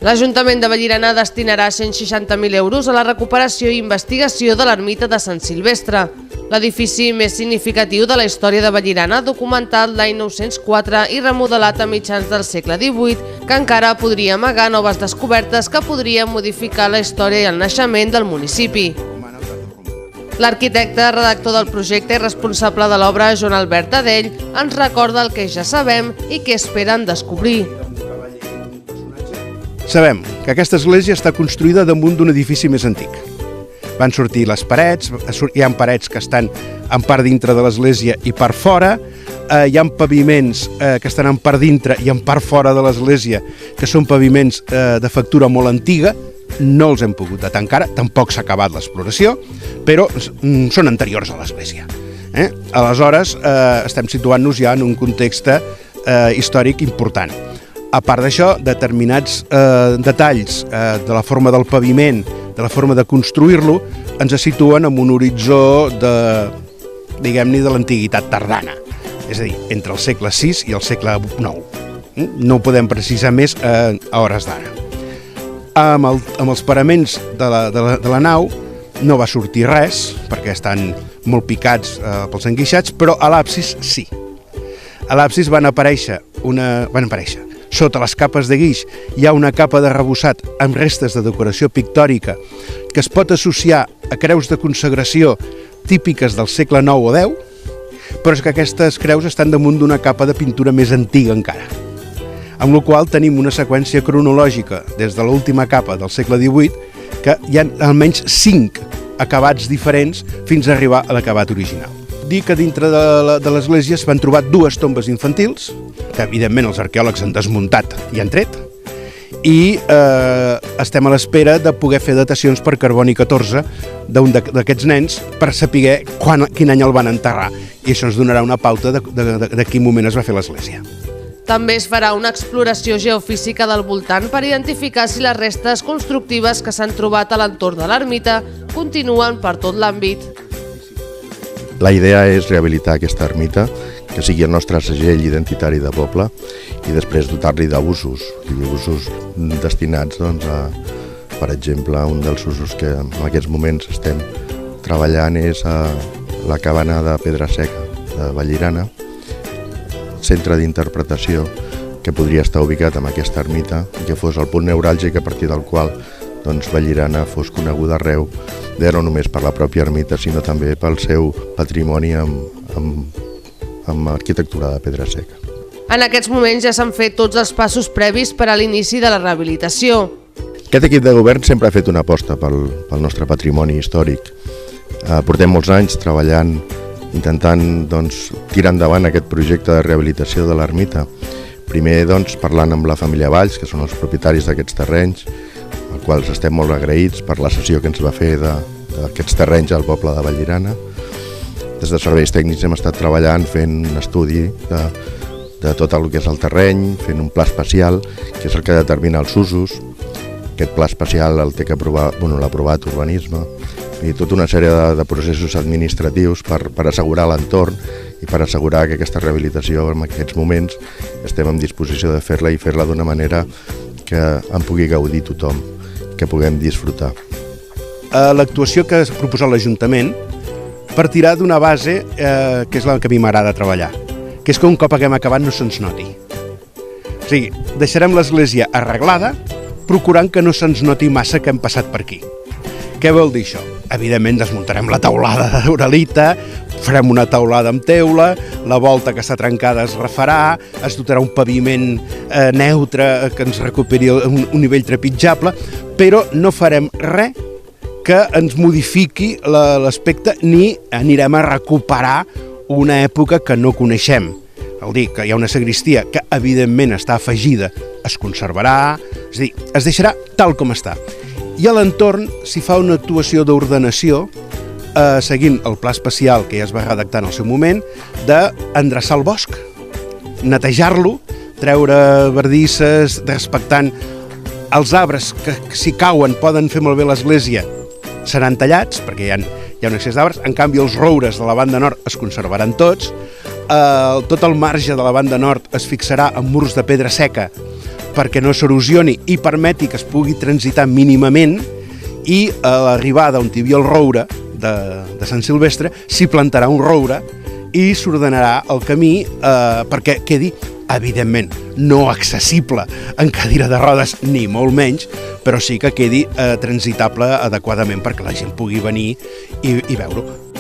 L'Ajuntament de Vallirana destinarà 160.000 euros a la recuperació i investigació de l'ermita de Sant Silvestre, l'edifici més significatiu de la història de Vallirana, documentat l'any 904 i remodelat a mitjans del segle XVIII, que encara podria amagar noves descobertes que podrien modificar la història i el naixement del municipi. L'arquitecte, redactor del projecte i responsable de l'obra, Joan Albert Adell, ens recorda el que ja sabem i què esperen descobrir. Sabem que aquesta església està construïda damunt d'un edifici més antic. Van sortir les parets, hi ha parets que estan en part dintre de l'església i part fora, hi ha paviments que estan en part dintre i en part fora de l'església, que són paviments de factura molt antiga, no els hem pogut datar encara, tampoc s'ha acabat l'exploració, però són anteriors a l'església. Aleshores, estem situant-nos ja en un context històric important. A part d'això, determinats detalls de la forma del paviment, de la forma de construir-lo, ens situen en un horitzó diguem-ne, de l'antiguitat tardana, és a dir, entre el segle VI i el segle IX. No ho podem precisar més a hores d'ara. Amb els paraments de la nau no va sortir res, perquè estan molt picats pels enguixats, però a l'absis sí. A l'absis van aparèixer sota les capes de guix hi ha una capa d'arrebossat amb restes de decoració pictòrica que es pot associar a creus de consagració típiques del segle IX o X, però és que aquestes creus estan damunt d'una capa de pintura més antiga encara. Amb la qual tenim una seqüència cronològica des de l'última capa del segle XVIII que hi ha almenys 5 acabats diferents fins a arribar a l'acabat original. Dir que dintre de l'església es van trobar 2 tombes infantils, que evidentment els arqueòlegs han desmuntat i han tret, i estem a l'espera de poder fer datacions per carboni 14 d'un d'aquests nens per saber quin any el van enterrar, i això ens donarà una pauta de quin moment es va fer l'església. També es farà una exploració geofísica del voltant per identificar si les restes constructives que s'han trobat a l'entorn de l'ermita continuen per tot l'àmbit. La idea és rehabilitar aquesta ermita, que sigui el nostre segell identitari de poble, i després dotar-li d'usos, usos destinats a, per exemple, un dels usos que en aquests moments estem treballant és a la cabana de Pedra Seca de Vallirana, centre d'interpretació que podria estar ubicat en aquesta ermita i que fos el punt neuràlgic a partir del qual Vallirana fos coneguda arreu, no només per la pròpia ermita, sinó també pel seu patrimoni amb arquitectura de Pedra Seca. En aquests moments ja s'han fet tots els passos previs per a l'inici de la rehabilitació. Aquest equip de govern sempre ha fet una aposta pel nostre patrimoni històric. Portem molts anys treballant, intentant tirar endavant aquest projecte de rehabilitació de l'ermita. Primer parlant amb la família Valls, que són els propietaris d'aquests terrenys, als quals estem molt agraïts per la cessió que ens va fer d'aquests terrenys al poble de Vallirana. Des de serveis tècnics hem estat treballant fent un estudi de tot el que és el terreny, fent un pla especial, que és el que determina els usos. Aquest pla especial el té que aprovar, l'ha aprovat urbanisme, i tota una sèrie de processos administratius per assegurar l'entorn i per assegurar que aquesta rehabilitació en aquests moments estem en disposició de fer-la i fer-la d'una manera que en pugui gaudir tothom, que puguem disfrutar. L'actuació que ha proposat l'Ajuntament partirà d'una base que és la que a mi m'agrada treballar, que és que un cop haguem acabat no se'ns noti. O sigui, deixarem l'església arreglada procurant que no se'ns noti massa que hem passat per aquí. Què vol dir això? Evidentment desmuntarem la teulada d'uralita, farem una teulada amb teula, la volta que està trencada es refarà, es dotarà un paviment neutre que ens recuperi un nivell trepitjable, però no farem res que ens modifiqui l'aspecte ni anirem a recuperar una època que no coneixem. Vol dir que hi ha una sagristia que evidentment està afegida, es conservarà, és a dir, es deixarà tal com està. I a l'entorn s'hi fa una actuació d'ordenació seguint el pla especial que ja es va redactar en el seu moment d'endreçar el bosc, netejar-lo, treure bardisses, respectant els arbres que si cauen poden fer malbé l'església seran tallats perquè hi ha un excés d'arbres, en canvi els roures de la banda nord es conservaran tots, tot el marge de la banda nord es fixarà amb murs de pedra seca perquè no s'erosioni i permeti que es pugui transitar mínimament, i a l'arribada on hi havia el roure de Sant Silvestre s'hi plantarà un roure i s'ordenarà el camí perquè quedi, evidentment, no accessible en cadira de rodes, ni molt menys, però sí que quedi transitable adequadament perquè la gent pugui venir i veure-ho.